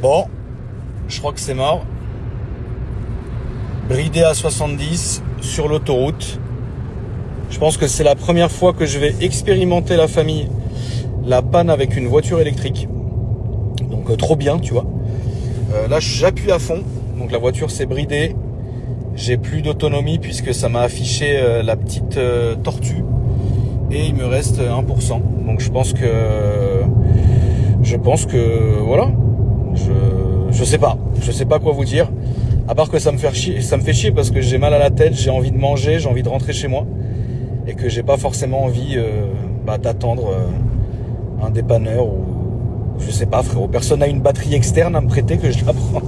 Bon, je crois que c'est mort. Bridé à 70 sur l'autoroute. Je pense que c'est la première fois que je vais expérimenter la famille, la panne avec une voiture électrique. Donc trop bien, tu vois. Là, j'appuie à fond. Donc la voiture s'est bridée. J'ai plus d'autonomie puisque ça m'a affiché la petite tortue. Et il me reste 1%. Donc je pense que voilà. Je sais pas quoi vous dire. À part que ça me fait chier parce que j'ai mal à la tête, j'ai envie de manger, j'ai envie de rentrer chez moi. Et que j'ai pas forcément envie d'attendre un dépanneur ou je sais pas, frérot. Personne n'a une batterie externe à me prêter que je la prends.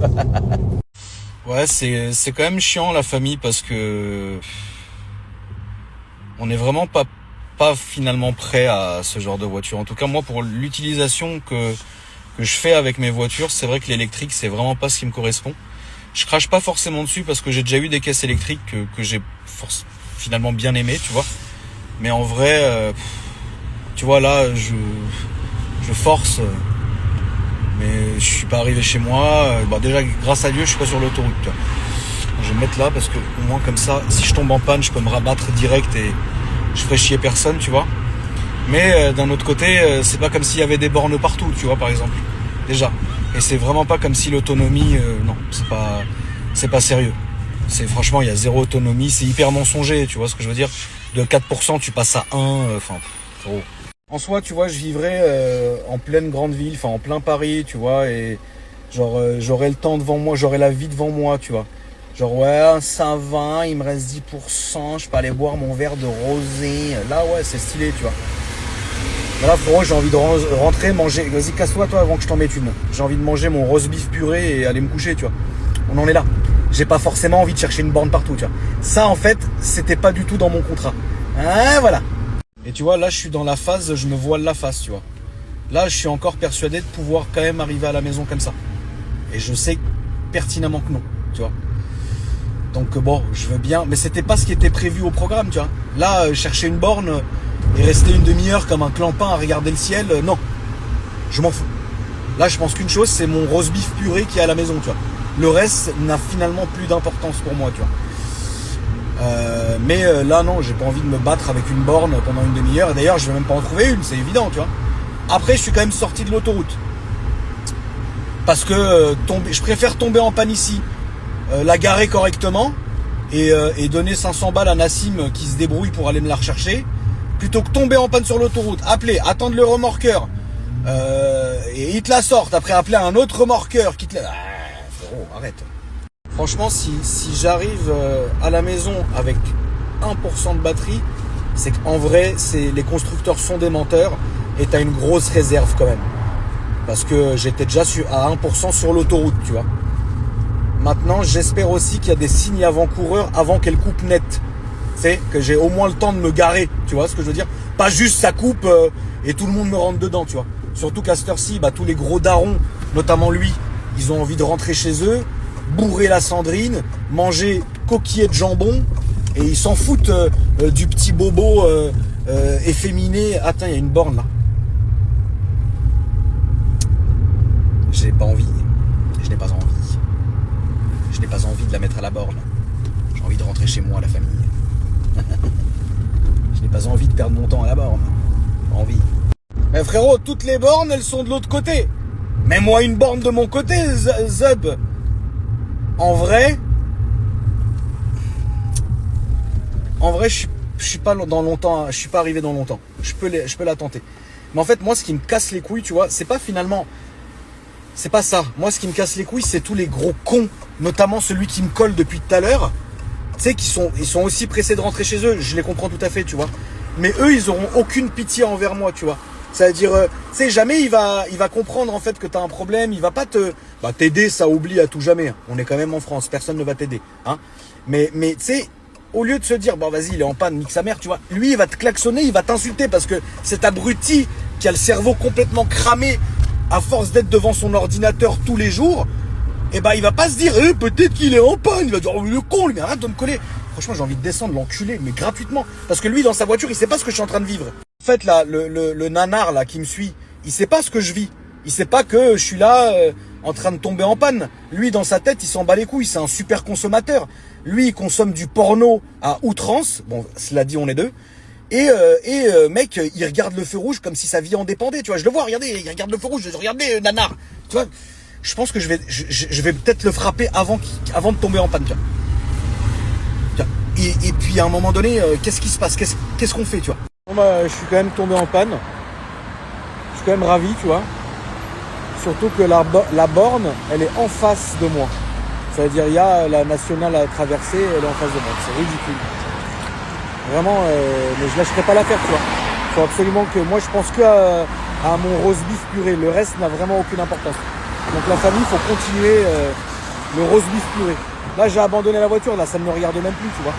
Ouais, c'est quand même chiant la famille parce que on n'est vraiment pas finalement prêt à ce genre de voiture. En tout cas, moi, pour l'utilisation que je fais avec mes voitures, c'est vrai que l'électrique, c'est vraiment pas ce qui me correspond. Je crache pas forcément dessus parce que j'ai déjà eu des caisses électriques que j'ai finalement bien aimé, tu vois. Mais en vrai, tu vois, là, je force, mais je suis pas arrivé chez moi. Déjà, grâce à Dieu, je suis pas sur l'autoroute, tu vois. Je vais me mettre là parce que au moins comme ça, si je tombe en panne, je peux me rabattre direct et je ferai chier personne, tu vois. Mais d'un autre côté, c'est pas comme s'il y avait des bornes partout, tu vois, par exemple. Déjà. Et c'est vraiment pas comme si l'autonomie, non, c'est pas sérieux. Franchement, il y a zéro autonomie, c'est hyper mensonger, tu vois ce que je veux dire. De 4%, tu passes à 1, gros. En soi, tu vois, je vivrais en pleine grande ville, en plein Paris, tu vois, et genre, j'aurais le temps devant moi, j'aurais la vie devant moi, tu vois. Genre, ouais, ça va, il me reste 10%, je peux aller boire mon verre de rosé. Là, ouais, c'est stylé, tu vois. Mais là, frérot, j'ai envie de rentrer, manger. Vas-y, casse-toi, toi, avant que je t'en mette une. J'ai envie de manger mon roast beef puré et aller me coucher, tu vois. On en est là. J'ai pas forcément envie de chercher une borne partout, tu vois. Ça, en fait, c'était pas du tout dans mon contrat. Hein, voilà. Et tu vois, là, je suis dans la phase, je me voile la face, tu vois. Là, je suis encore persuadé de pouvoir quand même arriver à la maison comme ça. Et je sais pertinemment que non, tu vois. Donc bon, je veux bien, mais c'était pas ce qui était prévu au programme, tu vois. Là, chercher une borne et rester une demi-heure comme un clampin à regarder le ciel, non. Je m'en fous. Là, je pense qu'une chose, c'est mon roast beef puré qui est à la maison, tu vois. Le reste n'a finalement plus d'importance pour moi, tu vois. Mais là, non, j'ai pas envie de me battre avec une borne pendant une demi-heure. Et d'ailleurs, je vais même pas en trouver une, c'est évident, tu vois. Après, je suis quand même sorti de l'autoroute. Parce que je préfère tomber en panne ici, la garer correctement et donner 500 balles à Nassim qui se débrouille pour aller me la rechercher, plutôt que tomber en panne sur l'autoroute, appeler, attendre le remorqueur et il te la sorte, après appeler un autre remorqueur qui te la... frérot, arrête. Franchement, si j'arrive à la maison avec 1% de batterie, c'est qu'en vrai, les constructeurs sont des menteurs et t'as une grosse réserve quand même. Parce que j'étais déjà à 1% sur l'autoroute, tu vois. Maintenant, j'espère aussi qu'il y a des signes avant-coureurs avant qu'elle coupe net. Tu sais, que j'ai au moins le temps de me garer, tu vois ce que je veux dire. Pas juste ça coupe et tout le monde me rentre dedans, tu vois. Surtout qu'à cette heure-ci, tous les gros darons, notamment lui, ils ont envie de rentrer chez eux, bourrer la cendrine, manger coquillets de jambon et ils s'en foutent du petit bobo efféminé. Attends, il y a une borne là. J'ai pas envie. Je n'ai pas envie. Je n'ai pas envie de la mettre à la borne. J'ai envie de rentrer chez moi, la famille. Je n'ai pas envie de perdre mon temps à la borne. Pas envie. Mais frérot, toutes les bornes, elles sont de l'autre côté. Mets-moi une borne de mon côté, Zub. En vrai, je suis pas dans longtemps. Je suis pas arrivé dans longtemps. Je peux la tenter. Mais en fait, moi, ce qui me casse les couilles, tu vois, c'est pas finalement... C'est pas ça. Moi, ce qui me casse les couilles, c'est tous les gros cons, notamment celui qui me colle depuis tout à l'heure. Tu sais, ils sont aussi pressés de rentrer chez eux. Je les comprends tout à fait, tu vois. Mais eux, ils auront aucune pitié envers moi, tu vois. C'est-à-dire, tu sais, jamais il va comprendre en fait que t'as un problème. Il va pas t'aider, ça oublie à tout jamais. On est quand même en France, personne ne va t'aider, hein. Mais tu sais, au lieu de se dire, vas-y, il est en panne, nique sa mère, tu vois. Lui, il va te klaxonner, il va t'insulter parce que cet abruti qui a le cerveau complètement cramé à force d'être devant son ordinateur tous les jours, il va pas se dire peut-être qu'il est en panne, il va dire le con, lui, arrête de me coller. Franchement, j'ai envie de descendre, l'enculer, mais gratuitement. Parce que lui, dans sa voiture, il sait pas ce que je suis en train de vivre. En fait, là, le nanar là qui me suit, il sait pas ce que je vis. Il sait pas que je suis là en train de tomber en panne. Lui, dans sa tête, il s'en bat les couilles. C'est un super consommateur. Lui, il consomme du porno à outrance. Bon, cela dit, on est deux. Mec, il regarde le feu rouge comme si sa vie en dépendait. Tu vois, je le vois, regardez, il regarde le feu rouge. Regardez, nanar. Tu vois, je pense que je vais peut-être le frapper avant de tomber en panne. Tu vois. Et puis, à un moment donné, qu'est-ce qui se passe? Qu'est-ce qu'on fait, tu vois? Bon, bah, je suis quand même tombé en panne. Je suis quand même ravi, tu vois. Surtout que la borne, elle est en face de moi. C'est-à-dire, il y a la nationale à traverser, elle est en face de moi. C'est ridicule. Vraiment, mais je lâcherai pas l'affaire, tu vois. Il faut absolument que... Moi, je pense à mon roast beef purée. Le reste n'a vraiment aucune importance. Donc la famille, il faut continuer le roast beef purée. Là, j'ai abandonné la voiture. Là, ça ne me regarde même plus, tu vois.